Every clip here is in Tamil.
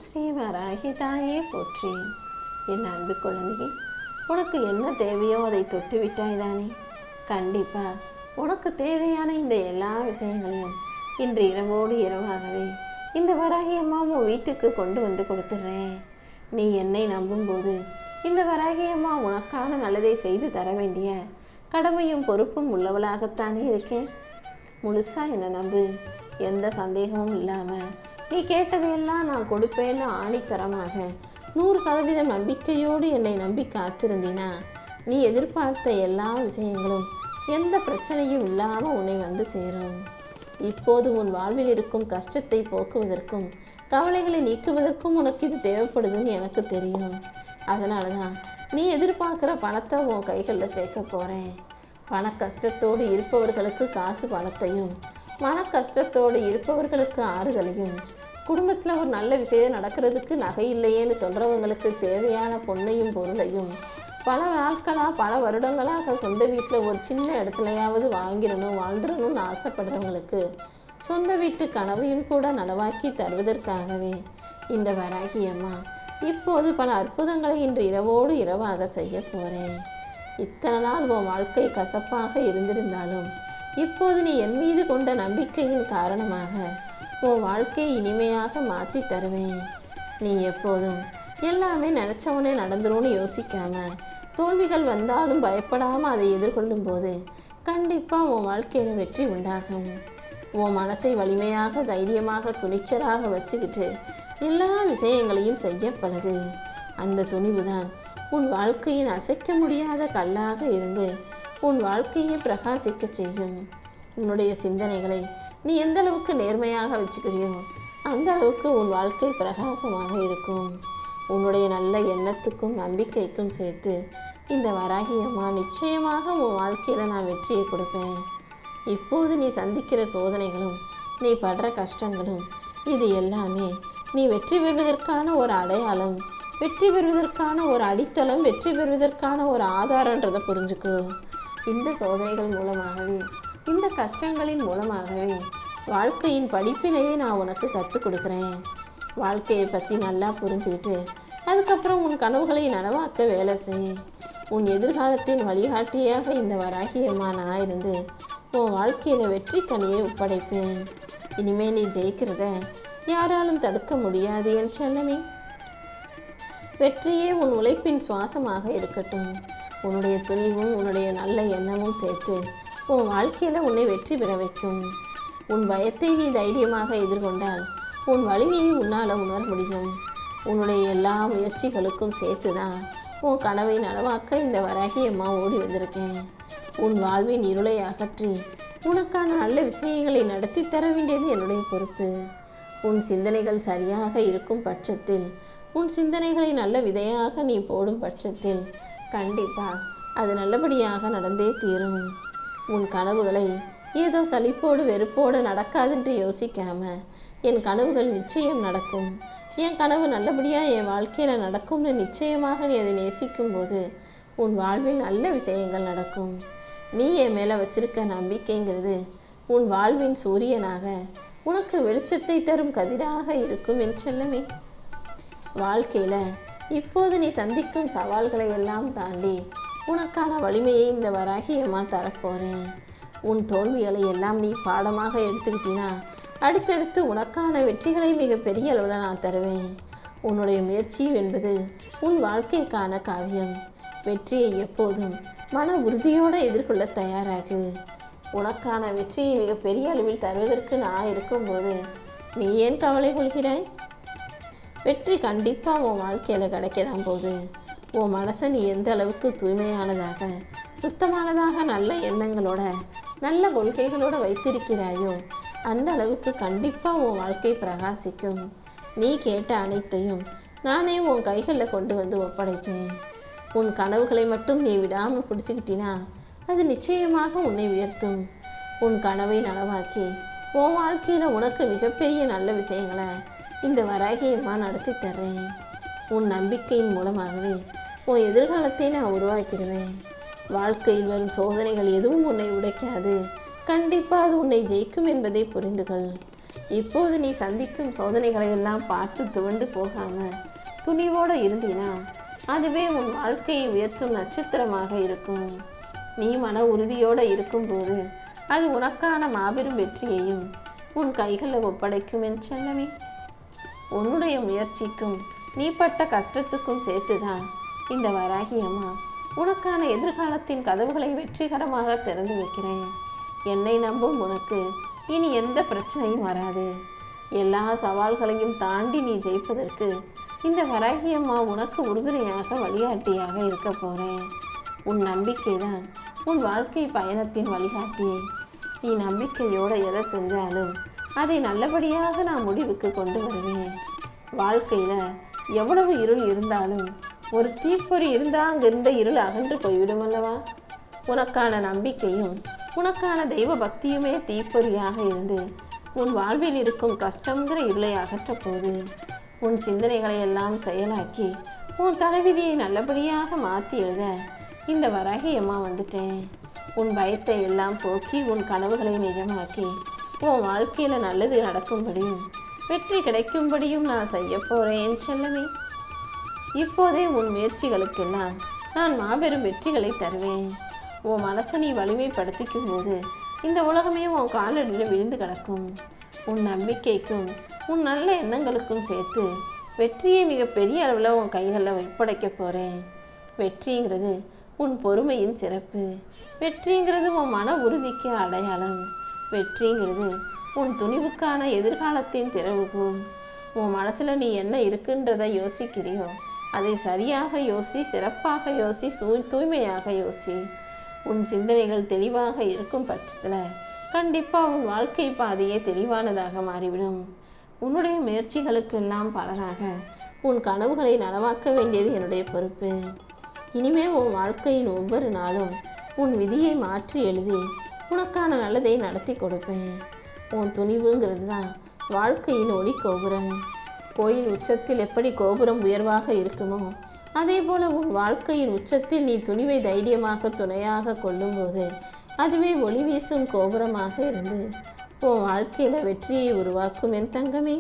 ஸ்ரீ வராகி தாயே போற்றி. என் அன்பு குழந்தையே, உனக்கு என்ன தேவையோ அதை தொட்டு விட்டாய் தானே? கண்டிப்பா உனக்கு தேவையான இந்த எல்லா விஷயங்களையும் இன்று இரவோடு இரவாகவே இந்த வராகி அம்மா உன் வீட்டுக்கு கொண்டு வந்து கொடுத்துட்றேன். நீ என்னை நம்பும்போது இந்த வராகி அம்மா உனக்கான நல்லதை செய்து தர வேண்டிய கடமையும் பொறுப்பும் உள்ளவளாகத்தானே இருக்கேன். முழுசா என்ன நம்பு. எந்த சந்தேகமும் இல்லாம நீ கேட்டதையெல்லாம் நான் கொடுப்பேன்னு ஆணித்தரமாக 100% நம்பிக்கையோடு என்னை நம்பி காத்திருந்தினா நீ எதிர்பார்த்த எல்லா விஷயங்களும் எந்த பிரச்சனையும் இல்லாம உன்னை வந்து சேரும். இப்போது உன் வாழ்வில் இருக்கும் கஷ்டத்தை போக்குவதற்கும் கவலைகளை நீக்குவதற்கும் உனக்கு இது தேவைப்படுதுன்னு எனக்கு தெரியும். அதனாலதான் நீ எதிர்பார்க்கிற பணத்தை உன் கைகளில் சேர்க்க போறேன். பண கஷ்டத்தோடு இருப்பவர்களுக்கு காசு பணத்தையும், மன கஷ்டத்தோடு இருப்பவர்களுக்கு ஆறுதலையும், குடும்பத்தில் ஒரு நல்ல விஷயம் நடக்கிறதுக்கு நகை இல்லையேன்னு சொல்றவங்களுக்கு தேவையான பொண்ணையும் பொருளையும், பல நாட்களா பல வருடங்களாக சொந்த வீட்டில் ஒரு சின்ன இடத்துலையாவது வாங்கிடணும் வாழ்ந்துடணும்னு ஆசைப்படுறவங்களுக்கு சொந்த வீட்டு கனவையும் கூட நனவாக்கி தருவதற்காகவே இந்த வராகி அம்மா இப்போது பல அற்புதங்களை இன்று இரவோடு இரவாக செய்ய போறேன். இத்தனை நாள் உன் வாழ்க்கை கசப்பாக இருந்திருந்தாலும் இப்போது நீ என் மீது கொண்ட நம்பிக்கையின் காரணமாக உன் வாழ்க்கையை இனிமையாக மாற்றி தருவேன். நீ எப்போதும் எல்லாமே நினைச்சவனே நடந்துரும்னு யோசிக்காம, தோல்விகள் வந்தாலும் பயப்படாம அதை எதிர்கொள்ளும் போது கண்டிப்பா உன் வாழ்க்கையில வெற்றி உண்டாகும். உன் மனசை வலிமையாக, தைரியமாக, துணிச்சலாக வச்சுக்கிட்டு எல்லா விஷயங்களையும் செய்ய பழகு. அந்த துணிவுதான் உன் வாழ்க்கையின் அசைக்க முடியாத கல்லாக இருந்து உன் வாழ்க்கையை பிரகாசிக்க செய்யும். உன்னுடைய சிந்தனைகளை நீ எந்த அளவுக்கு நேர்மையாக வச்சுக்கிறியோ அந்த அளவுக்கு உன் வாழ்க்கை பிரகாசமாக இருக்கும். உன்னுடைய நல்ல எண்ணத்துக்கும் நம்பிக்கைக்கும் சேர்த்து இந்த வராகி அம்மா நிச்சயமாக உன் வாழ்க்கையில நான் வெற்றியை கொடுப்பேன். இப்போது நீ சந்திக்கிற சோதனைகளும் நீ படுற கஷ்டங்களும் இது எல்லாமே நீ வெற்றி பெறுவதற்கான ஒரு அடையாளம், வெற்றி பெறுவதற்கான ஒரு அடித்தளம், வெற்றி பெறுவதற்கான ஒரு ஆதாரன்றதை புரிஞ்சுக்கோ. இந்த சோதனைகள் மூலமாகவே, இந்த கஷ்டங்களின் மூலமாகவே வாழ்க்கையின் படிப்பினையை நான் உனக்கு கற்றுக் கொடுக்குறேன். வாழ்க்கையை பற்றி நல்லா புரிஞ்சுக்கிட்டு அதுக்கப்புறம் உன் கனவுகளை நனவாக்க வேலை செய். உன் எதிர்காலத்தின் வழிகாட்டியாக இந்த வராகி அம்மா நான் இருந்து உன் வாழ்க்கையில் வெற்றி கனியை ஒப்படைப்பேன். இனிமே நீ ஜெயிக்கிறத யாராலும் தடுக்க முடியாது என் செல்லமே. வெற்றியே உன் உழைப்பின் சுவாசமாக இருக்கட்டும். உன்னுடைய துணிவும் உன்னுடைய நல்ல எண்ணமும் சேர்த்து உன் வாழ்க்கையில உன்னை வெற்றி பெற வைக்கும். உன் பயத்தை நீ தைரியமாக எதிர்கொண்டால் உன் வலிமையை உன்னால் உணர முடியும். உன்னுடைய எல்லா முயற்சிகளுக்கும் சேர்த்துதான் உன் கனவை நனவாக்க இந்த வராகி அம்மா ஓடி வந்திருக்கேன். உன் வாழ்வின் இருளை அகற்றி உனக்கான நல்ல விஷயங்களை நடத்தி தர வேண்டியது என்னுடைய பொறுப்பு. உன் சிந்தனைகள் சரியாக இருக்கும் பட்சத்தில், உன் சிந்தனைகளை நல்ல விதையாக நீ போடும் பட்சத்தில் கண்டிப்பா அது நல்லபடியாக நடந்தே தீரும். உன் கனவுகளை ஏதோ சலிப்போடு வெறுப்போடு நடக்காதென்று யோசிக்காம, என் கனவுகள் நிச்சயம் நடக்கும், என் கனவு நல்லபடியா என் வாழ்க்கையில நடக்கும்னு நிச்சயமாக நீ அதை நேசிக்கும் போது உன் வாழ்வில் நல்ல விஷயங்கள் நடக்கும். நீ என் மேல வச்சிருக்க நம்பிக்கைங்கிறது உன் வாழ்வின் சூரியனாக உனக்கு வெளிச்சத்தை தரும் கதிராக இருக்கும் என் செல்லமே. வாழ்க்கையில இப்போது நீ சந்திக்கும் சவால்களை எல்லாம் தாண்டி உனக்கான வலிமையை இந்த வராகி அம்மா தரப்போறேன். உன் தோல்விகளை எல்லாம் நீ பாடமாக எடுத்துக்கிட்டினா அடுத்தடுத்து உனக்கான வெற்றிகளை மிக பெரிய அளவில் நான் தருவேன். உன்னுடைய முயற்சி என்பது உன் வாழ்க்கைக்கான காவியம். வெற்றியை எப்போதும் மன உறுதியோடு எதிர்கொள்ள தயாராகு. உனக்கான வெற்றியை மிக பெரிய அளவில் தருவதற்கு நான் இருக்கும்போது நீ ஏன் கவலை கொள்கிறாய்? வெற்றி கண்டிப்பா உன் வாழ்க்கையில கிடைக்கதான் போகுது. உன் மனசை நீ எந்த அளவுக்கு தூய்மையானதாக, சுத்தமானதாக, நல்ல எண்ணங்களோட, நல்ல கொள்கைகளோட வைத்திருக்கிறாயோ அந்த அளவுக்கு கண்டிப்பா உன் வாழ்க்கை பிரகாசிக்கும். நீ கேட்ட அனைத்தையும் நானே உன் கைகளில் கொண்டு வந்து ஒப்படைப்பேன். உன் கனவுகளை மட்டும் நீ விடாம பிடிச்சுக்கிட்டினா அது நிச்சயமாக உன்னை உயர்த்தும். உன் கனவை நனவாக்கி உன் வாழ்க்கையில உனக்கு மிகப்பெரிய நல்ல விஷயங்களை இந்த வராகி அம்மா நடத்தி தர்றேன். உன் நம்பிக்கையின் மூலமாகவே உன் எதிர்காலத்தை நான் உருவாக்கிடுவேன். வாழ்க்கையில் வரும் சோதனைகள் எதுவும் உன்னை உடைக்காது. கண்டிப்பா அது உன்னை ஜெயிக்கும் என்பதை புரிந்துகொள். இப்போது நீ சந்திக்கும் சோதனைகளை எல்லாம் பார்த்து துவண்டு போகாம துணிவோடு இருந்தினா அதுவே உன் வாழ்க்கையை உயர்த்தும் நட்சத்திரமாக இருக்கும். நீ மன உறுதியோடு இருக்கும்போது அது உனக்கான மாபெரும் வெற்றியையும் உன் கைகளில் ஒப்படைக்கும் என் செல்லமே. உன்னுடைய முயற்சிக்கும் நீ பட்ட கஷ்டத்துக்கும் சேர்த்துதான் இந்த வராகி அம்மா உனக்கான எதிர்காலத்தின் கதவுகளை வெற்றிகரமாக திறந்து வைக்கிறேன். என்னை நம்பும் உனக்கு இனி எந்த பிரச்சனையும் வராது. எல்லா சவால்களையும் தாண்டி நீ ஜெயிப்பதற்கு இந்த வராகி அம்மா உனக்கு உறுதுணையாக வழிகாட்டியாக இருக்க போறேன். உன் நம்பிக்கை தான் உன் வாழ்க்கை பயணத்தின் வழிகாட்டி. நீ நம்பிக்கையோடு எதை செஞ்சாலும் அதை நல்லபடியாக நான் முடிவுக்கு கொண்டு வருவேன். வாழ்க்கையில் எவ்வளவு இருள் இருந்தாலும் ஒரு தீப்பொறி இருந்தால் அங்கிருந்த இருள் அகன்று போய்விடும் அல்லவா? உனக்கான நம்பிக்கையும் உனக்கான தெய்வ பக்தியுமே தீப்பொறியாக இருந்து உன் வாழ்வில் இருக்கும் கஷ்டங்கிற இருளை அகற்றப் போது உன் சிந்தனைகளை எல்லாம் செயலாக்கி உன் தலைவிதியை நல்லபடியாக மாற்றி எழுத இந்த வராகி அம்மா வந்துட்டேன். உன் பயத்தை எல்லாம் போக்கி உன் கனவுகளை நிஜமாக்கி உன் வாழ்க்கையில் நல்லது நடக்கும்படியும் வெற்றி கிடைக்கும்படியும் நான் செய்ய போகிறேன் செல்லமே. இப்போதே உன் முயற்சிகளுக்கெல்லாம் நான் மாபெரும் வெற்றிகளை தருவேன். உன் மனசை நீ வலிமைப்படுத்திக்கும் போது இந்த உலகமே உன் காலடியில் விழுந்து கிடக்கும். உன் நம்பிக்கைக்கும் உன் நல்ல எண்ணங்களுக்கும் சேர்த்து வெற்றியை மிகப்பெரிய அளவில் உன் கைகளில் ஒப்படைக்க போகிறேன். வெற்றிங்கிறது உன் பொறுமையின் சிறப்பு. வெற்றிங்கிறது உன் மன உறுதிக்கு அடையாளம். வெற்றிங்கிறது உன் துணிவுக்கான எதிர்காலத்தின் திறவுகோல். உன் மனசில் நீ என்ன இருக்குன்றதை யோசிக்கிறியோ அதை சரியாக யோசி, சிறப்பாக யோசி, தூய்மையாக யோசி. உன் சிந்தனைகள் தெளிவாக இருக்கும் பட்சத்தில் கண்டிப்பாக உன் வாழ்க்கை பாதையே தெளிவானதாக மாறிவிடும். உன்னுடைய முயற்சிகளுக்கெல்லாம் பலனாக உன் கனவுகளை நனவாக்க வேண்டியது என்னுடைய பொறுப்பு. இனிமே உன் வாழ்க்கையின் ஒவ்வொரு நாளும் உன் விதியை மாற்றி எழுதி உனக்கான நல்லதை நடத்தி கொடுப்பேன். உன் துணிவுங்கிறது தான் வாழ்க்கையின் ஒளி கோபுரம். கோயில் உச்சத்தில் எப்படி கோபுரம் உயர்வாக இருக்குமோ அதே போல உன் வாழ்க்கையின் உச்சத்தில் நீ துணிவை தைரியமாக துணையாக கொள்ளும்போது அதுவே ஒளி வீசும் கோபுரமாக இருந்து உன் வாழ்க்கையில் வெற்றியை உருவாக்கும் என் தங்கமே.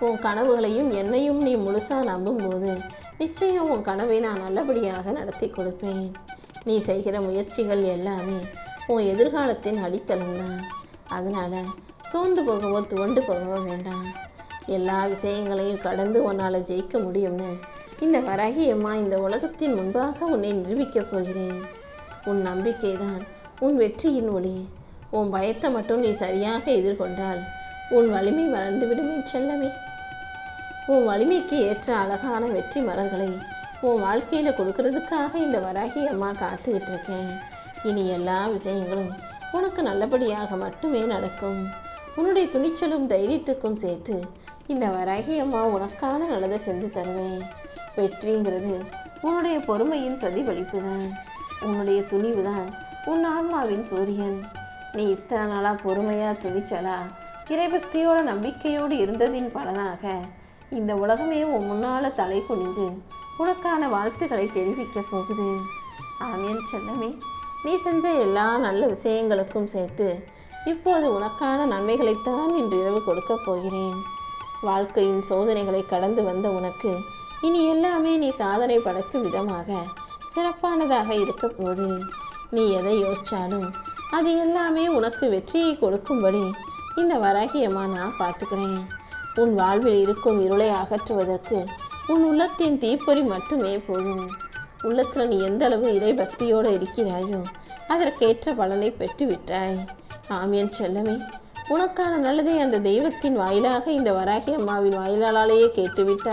உன் கனவுகளையும் என்னையும் நீ முழுசாக நம்பும்போது நிச்சயம் உன் கனவை நான் நல்லபடியாக நடத்தி கொடுப்பேன். நீ செய்கிற முயற்சிகள் எல்லாமே உன் எதிர்காலத்தின் அடித்தளம்தான். அதனால் சோர்ந்து போகவோ துவண்டு போகவோ வேண்டாம். எல்லா விஷயங்களையும் கடந்து உன்னால் ஜெயிக்க முடியும்னு இந்த வராகி அம்மா இந்த உலகத்தின் முன்பாக உன்னை நிரூபிக்கப் போகிறேன். உன் நம்பிக்கை தான் உன் வெற்றியின் ஒளி. உன் பயத்தை மட்டும் நீ சரியாக எதிர்கொண்டால் உன் வலிமை வளர்ந்துவிடும் என் செல்லமே. உன் வலிமைக்கு ஏற்ற அழகான வெற்றி மலர்களை உன் வாழ்க்கையில் கொடுக்கறதுக்காக இந்த வராகி அம்மா காத்துக்கிட்டு இருக்கேன். இனி எல்லா விஷயங்களும் உனக்கு நல்லபடியாக மட்டுமே நடக்கும். உன்னுடைய துணிச்சலும் தைரியத்துக்கும் சேர்த்து இந்த வராகி அம்மா உனக்கான நல்லதை செஞ்சு தருவேன். வெற்றிங்கிறது உன்னுடைய பொறுமையின் பிரதிபலிப்பு தான். உன்னுடைய துணிவு தான் உன் ஆன்மாவின் சூரியன். நீ இத்தனை நாளாக பொறுமையாக துணிச்சலா இறைபக்தியோட நம்பிக்கையோடு இருந்ததின் பலனாக இந்த உலகமே உன் முன்னால் தலை குனிஞ்சு உனக்கான வாழ்த்துக்களை தெரிவிக்க போகுது. ஆமேன் செல்லமே. நீ செஞ்ச எல்லா நல்ல விஷயங்களுக்கும் சேர்த்து இப்போது உனக்கான நன்மைகளைத்தான் இன்று இரவு கொடுக்க போகிறேன். வாழ்க்கையின் சோதனைகளை கடந்து வந்த உனக்கு இனி எல்லாமே நீ சாதனை படைக்கும் விதமாக சிறப்பானதாக இருக்க போது நீ எதை யோசிச்சாலும் அது எல்லாமே உனக்கு வெற்றியை கொடுக்கும்படி இந்த வராகி அம்மா நான் பார்த்துக்கிறேன். உன் வாழ்வில் இருக்கும் இருளை அகற்றுவதற்கு உன் உள்ளத்தின் தீப்பொறி மட்டுமே போதும். உள்ளத்தில் நீ எந்த அளவு இறை பக்தியோடு இருக்கிறாயோ அதற்கேற்ற பலனை பெற்றுவிட்டாய். ஆமியன் செல்லமே. உனக்கான நல்லதை அந்த தெய்வத்தின் வாயிலாக இந்த வராகி அம்மாவின் வாயிலாலேயே கேட்டுவிட்டாய்.